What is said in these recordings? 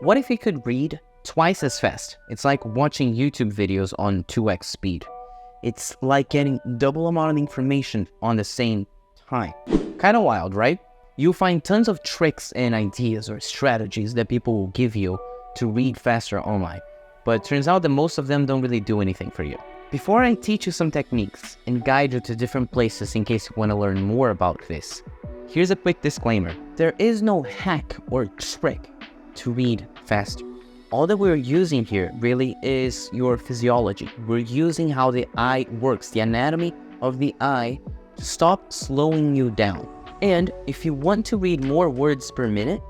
What if you could read twice as fast? It's like watching YouTube videos on 2x speed. It's like getting double amount of information on the same time. Kind of wild, right? You'll find tons of tricks and ideas or strategies that people will give you to read faster online. But it turns out that most of them don't really do anything for you. Before I teach you some techniques and guide you to different places in case you want to learn more about this, here's a quick disclaimer. There is no hack or trick to read faster. All that we're using here really is your physiology. We're using how the eye works, the anatomy of the eye, to stop slowing you down. And if you want to read more words per minute,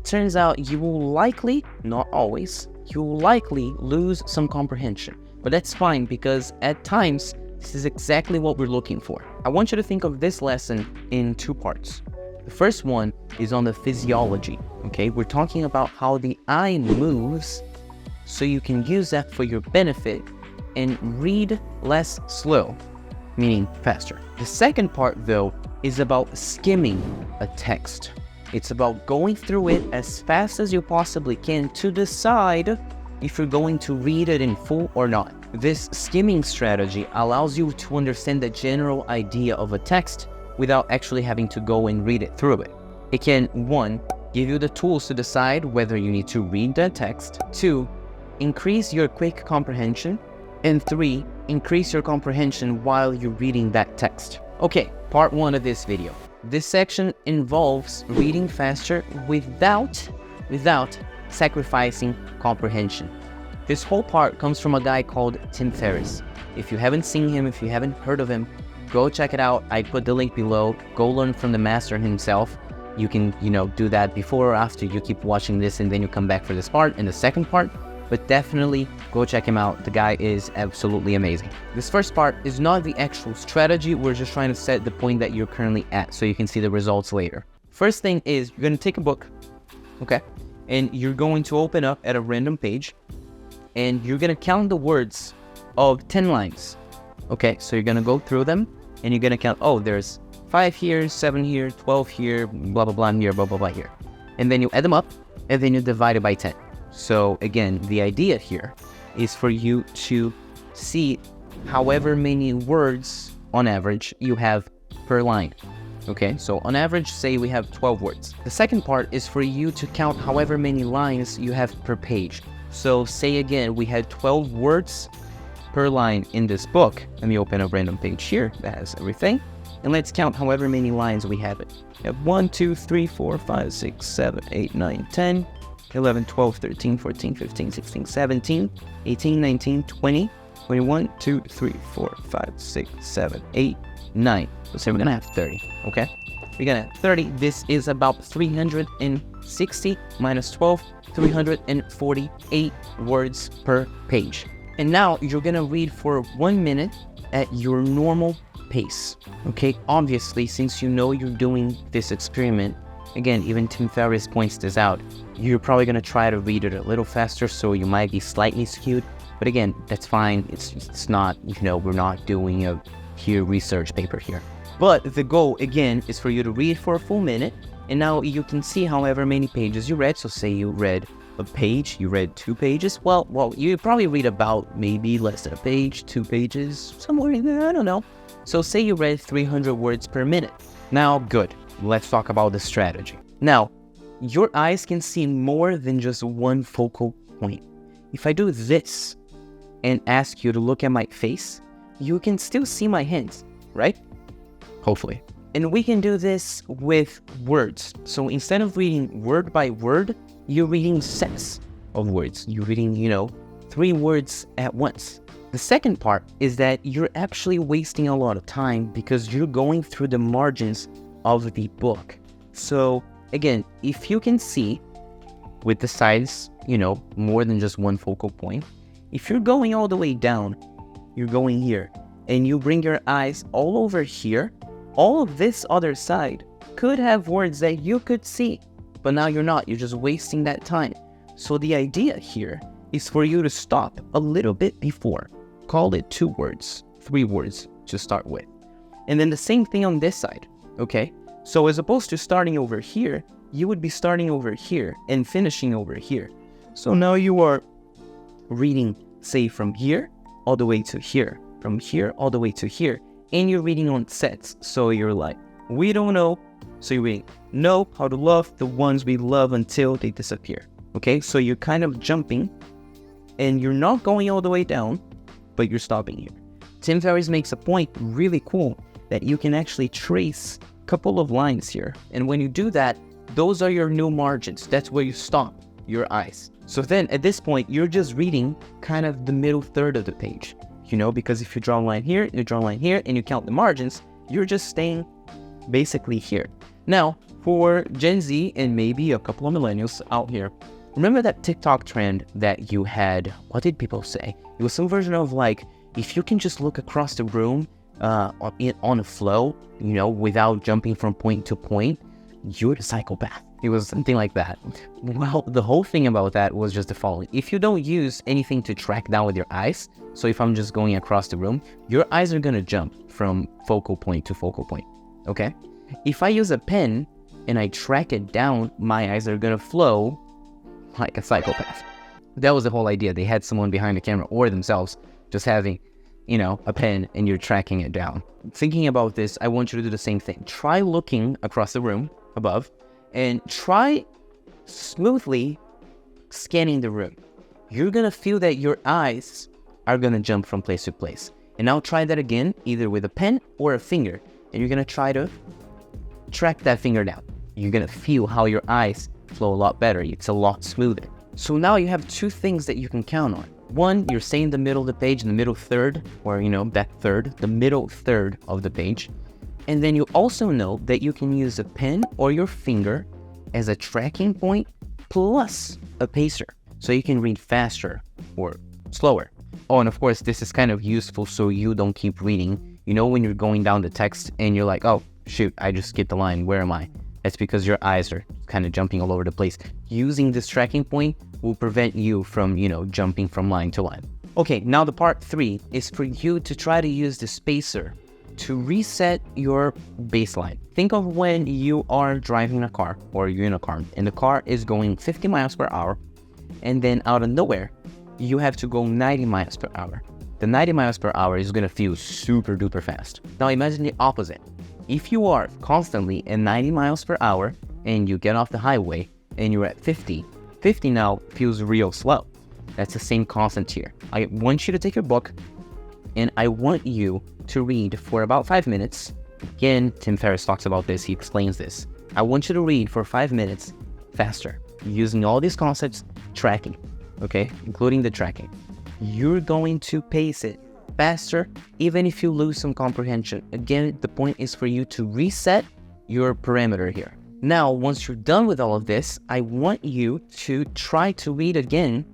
turns out you will likely, not always, you will likely lose some comprehension. But that's fine because at times, this is exactly what we're looking for. I want you to think of this lesson in two parts. The first one is on the physiology, okay? We're talking about how the eye moves so you can use that for your benefit and read less slow, meaning faster. The second part, though, is about skimming a text. It's about going through it as fast as you possibly can to decide if you're going to read it in full or not. This skimming strategy allows you to understand the general idea of a text without actually having to go and read it through it. It can, 1, give you the tools to decide whether you need to read that text, 2, increase your quick comprehension, and 3, increase your comprehension while you're reading that text. Okay, part 1 of this video. This section involves reading faster without sacrificing comprehension. This whole part comes from a guy called Tim Ferriss. If you haven't seen him, if you haven't heard of him, go check it out. I put the link below. Go learn from the master himself. You can, do that before or after you keep watching this, and then you come back for this part and the second part. But definitely go check him out. The guy is absolutely amazing. This first part is not the actual strategy. We're just trying to set the point that you're currently at so you can see the results later. First thing is you're going to take a book, okay? And you're going to open up at a random page and you're going to count the words of 10 lines. Okay, so you're going to go through them and you're going to count, oh, there's 5 here, 7 here, 12 here, blah, blah, blah here, blah, blah, blah here. And then you add them up and then you divide it by 10. So again, the idea here is for you to see however many words on average you have per line. Okay, so on average, say we have 12 words. The second part is for you to count however many lines you have per page. So say again, we had 12 words per line in this book. Let me open a random page here that has everything. And let's count however many lines we have it. We have 1, 2, 3, 4, 5, 6, 7, 8, 9, 10. 11, 12, 13, 14, 15, 16, 17, 18, 19, 20, 21, 2, 3, 4, 5, 6, 7, 8, 9. Let's say we're going to have 30, okay? We're going to have 30. This is about 360 minus 12, 348 words per page. And now you're going to read for 1 minute at your normal pace, okay? Obviously, since you know you're doing this experiment, again, even Tim Ferriss points this out, you're probably going to try to read it a little faster, so you might be slightly skewed. But again, that's fine. It's not, we're not doing a research paper here. But the goal, again, is for you to read for a full minute. And now you can see however many pages you read. So say you read a page, you read 2 pages. Well, you probably read about maybe less than a page, 2 pages, somewhere in there, I don't know. So say you read 300 words per minute. Now, good. Let's talk about the strategy. Now, your eyes can see more than just one focal point. If I do this and ask you to look at my face, you can still see my hands, right? Hopefully. And we can do this with words. So instead of reading word by word, you're reading sets of words. You're reading, 3 words at once. The second part is that you're actually wasting a lot of time because you're going through the margins of the book. So again, if you can see with the sides, more than just one focal point, if you're going all the way down, you're going here, and you bring your eyes all over here, all of this other side could have words that you could see, but now you're not. You're just wasting that time. So the idea here is for you to stop a little bit before. Call it 2 words, 3 words to start with. And then the same thing on this side, okay? So as opposed to starting over here, you would be starting over here and finishing over here. So now you are reading, say, from here all the way to here, from here all the way to here, and you're reading on sets. So you're like, we don't know. So you're reading, know how to love the ones we love until they disappear. Okay, so you're kind of jumping, and you're not going all the way down, but you're stopping here. Tim Ferriss makes a point, really cool, that you can actually trace a couple of lines here. And when you do that, those are your new margins. That's where you stop your eyes. So then at this point, you're just reading kind of the middle third of the page, you know, because if you draw a line here, you draw a line here, and you count the margins, you're just staying basically here. Now, for Gen Z and maybe a couple of millennials out here, remember that TikTok trend that you had? What did people say? It was some version of like, if you can just look across the room on a flow, you know, without jumping from point to point, you're a psychopath. It was something like that. Well, the whole thing about that was just the following. If you don't use anything to track down with your eyes, so if I'm just going across the room, your eyes are going to jump from focal point to focal point, okay? If I use a pen and I track it down, my eyes are going to flow like a psychopath. That was the whole idea. They had someone behind the camera or themselves just having, you know, a pen and you're tracking it down. Thinking about this, I want you to do the same thing. Try looking across the room above and try smoothly scanning the room. You're going to feel that your eyes are going to jump from place to place. And now try that again, either with a pen or a finger. And you're going to try to track that finger down. You're going to feel how your eyes flow a lot better. It's a lot smoother. So now you have two things that you can count on. One, you're saying the middle of the page, the middle third, or, you know, that third, the middle third of the page. And then you also know that you can use a pen or your finger as a tracking point plus a pacer. So you can read faster or slower. Oh, and of course, this is kind of useful so you don't keep reading. You know, when you're going down the text and you're like, oh, shoot, I just skipped the line. Where am I? That's because your eyes are kind of jumping all over the place. Using this tracking point will prevent you from, you know, jumping from line to line. Okay, now the part 3 is for you to try to use the spacer to reset your baseline. Think of when you are driving a car or you're in a car and the car is going 50 miles per hour and then out of nowhere, you have to go 90 miles per hour. The 90 miles per hour is going to feel super duper fast. Now imagine the opposite. If you are constantly at 90 miles per hour and you get off the highway and you're at 50, 50 now feels real slow. That's the same concept here. I want you to take your book and I want you to read for about 5 minutes. Again, Tim Ferriss talks about this. He explains this. I want you to read for 5 minutes faster, using all these concepts, tracking, okay, including the tracking. You're going to pace it faster, even if you lose some comprehension. Again, the point is for you to reset your parameter here. Now, once you're done with all of this, I want you to try to read again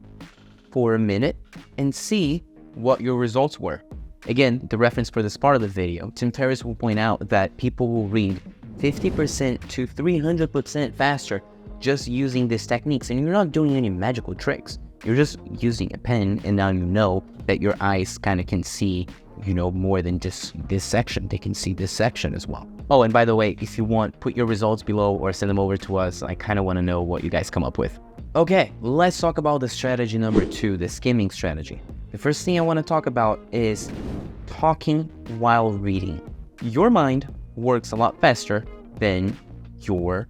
for a minute and see what your results were. Again, the reference for this part of the video, Tim Ferriss will point out that people will read 50% to 300% faster just using these techniques, and you're not doing any magical tricks. You're just using a pen, and now you know that your eyes kind of can see, you know, more than just this section. They can see this section as well. Oh, and by the way, if you want, put your results below or send them over to us. I kind of want to know what you guys come up with. Okay, let's talk about the strategy number 2, the skimming strategy. The first thing I want to talk about is talking while reading. Your mind works a lot faster than your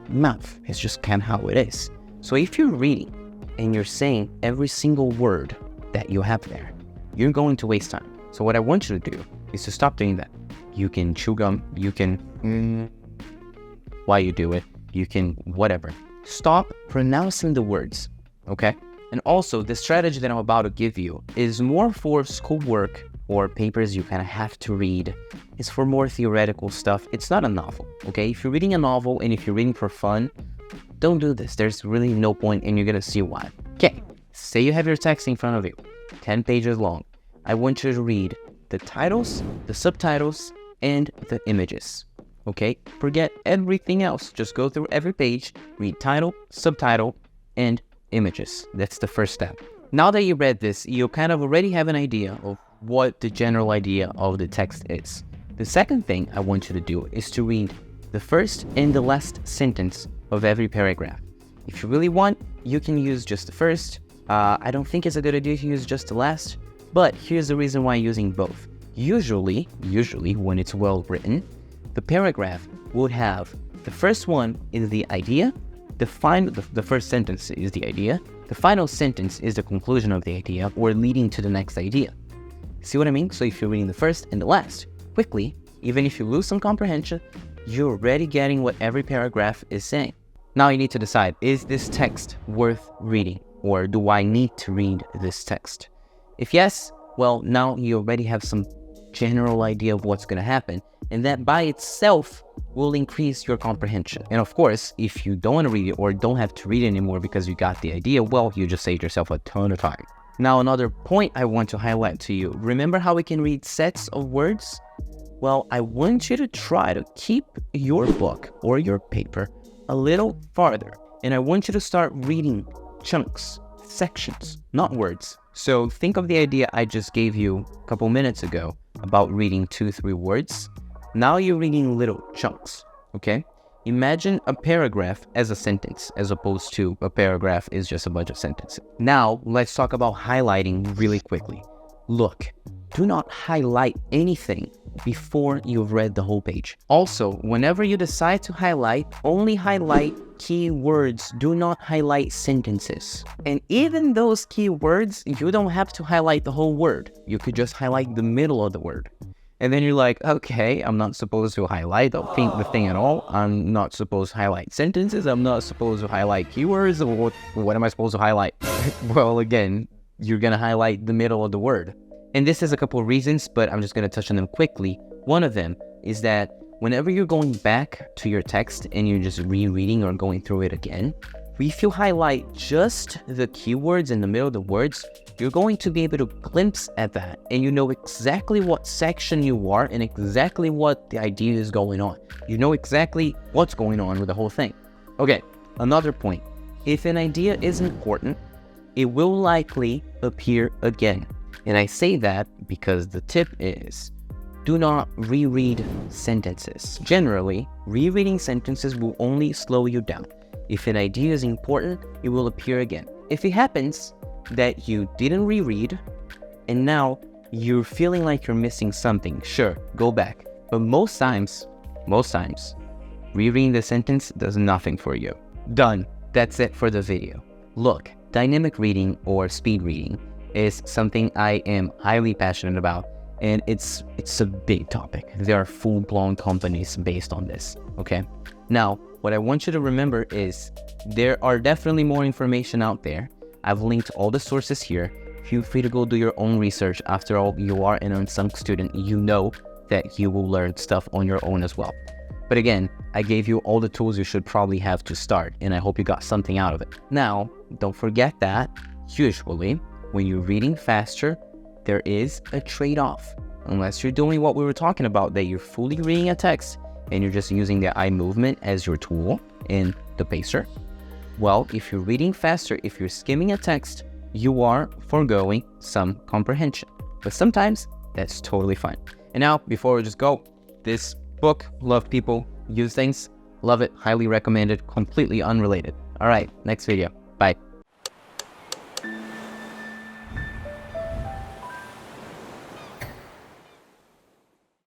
mouth. It's just kind of how it is. So if you're reading and you're saying every single word that you have there, you're going to waste time. So what I want you to do is to stop doing that. You can chew gum, you can while you do it, you can whatever. Stop pronouncing the words, okay? And also, the strategy that I'm about to give you is more for schoolwork or papers you kind of have to read. It's for more theoretical stuff. It's not a novel, okay? If you're reading a novel and if you're reading for fun, don't do this. There's really no point, and you're going to see why. Okay, say you have your text in front of you, 10 pages long. I want you to read the titles, the subtitles, and the images, okay? Forget everything else. Just go through every page, read title, subtitle, and images. That's the first step. Now that you read this, you kind of already have an idea of what the general idea of the text is. The second thing I want you to do is to read the first and the last sentence of every paragraph. If you really want, you can use just the first. I don't think it's a good idea to use just the last, but here's the reason why using both. Usually when it's well written, the paragraph would have the first one is the idea, the first sentence is the idea, the final sentence is the conclusion of the idea or leading to the next idea. See what I mean? So if you're reading the first and the last quickly, even if you lose some comprehension, you're already getting what every paragraph is saying. Now you need to decide, is this text worth reading, or do I need to read this text? If yes, well, now you already have some general idea of what's going to happen, and that by itself will increase your comprehension. And of course, if you don't want to read it or don't have to read it anymore because you got the idea, well, you just saved yourself a ton of time. Now, another point I want to highlight to you, remember how we can read sets of words? Well, I want you to try to keep your book or your paper a little farther, and I want you to start reading chunks, sections, not words. So think of the idea I just gave you a couple minutes ago about reading 2-3 words. Now you're reading little chunks, okay? Imagine a paragraph as a sentence, as opposed to a paragraph is just a bunch of sentences. Now, let's talk about highlighting really quickly. Look, do not highlight anything before you've read the whole page. Also, whenever you decide to highlight, only highlight key words. Do not highlight sentences. And even those key words, you don't have to highlight the whole word. You could just highlight the middle of the word. And then you're like, okay, I'm not supposed to highlight the thing at all. I'm not supposed to highlight sentences. I'm not supposed to highlight keywords. What am I supposed to highlight? Well, again, you're going to highlight the middle of the word. And this is a couple of reasons, but I'm just going to touch on them quickly. One of them is that whenever you're going back to your text and you're just rereading or going through it again, if you highlight just the keywords in the middle of the words, you're going to be able to glimpse at that, and you know exactly what section you are and exactly what the idea is going on. You know exactly what's going on with the whole thing. Okay, another point. If an idea is important, it will likely appear again. And I say that because the tip is, do not reread sentences. Generally, rereading sentences will only slow you down. If an idea is important, it will appear again. If it happens that you didn't reread, and now you're feeling like you're missing something, sure, go back. But most times, rereading the sentence does nothing for you. Done. That's it for the video. Look, dynamic reading or speed reading is something I am highly passionate about, and it's a big topic. There are full-blown companies based on this, okay? Now, what I want you to remember is there are definitely more information out there. I've linked all the sources here. Feel free to go do your own research. After all, you are an unsung student. You know that you will learn stuff on your own as well. But again, I gave you all the tools you should probably have to start, and I hope you got something out of it. Now, don't forget that usually when you're reading faster, there is a trade-off. Unless you're doing what we were talking about, that you're fully reading a text and you're just using the eye movement as your tool in the pacer. Well, if you're reading faster, if you're skimming a text, you are foregoing some comprehension. But sometimes that's totally fine. And now, before we just go, this book, Love People, Use Things, love it, highly recommended, completely unrelated. All right, next video.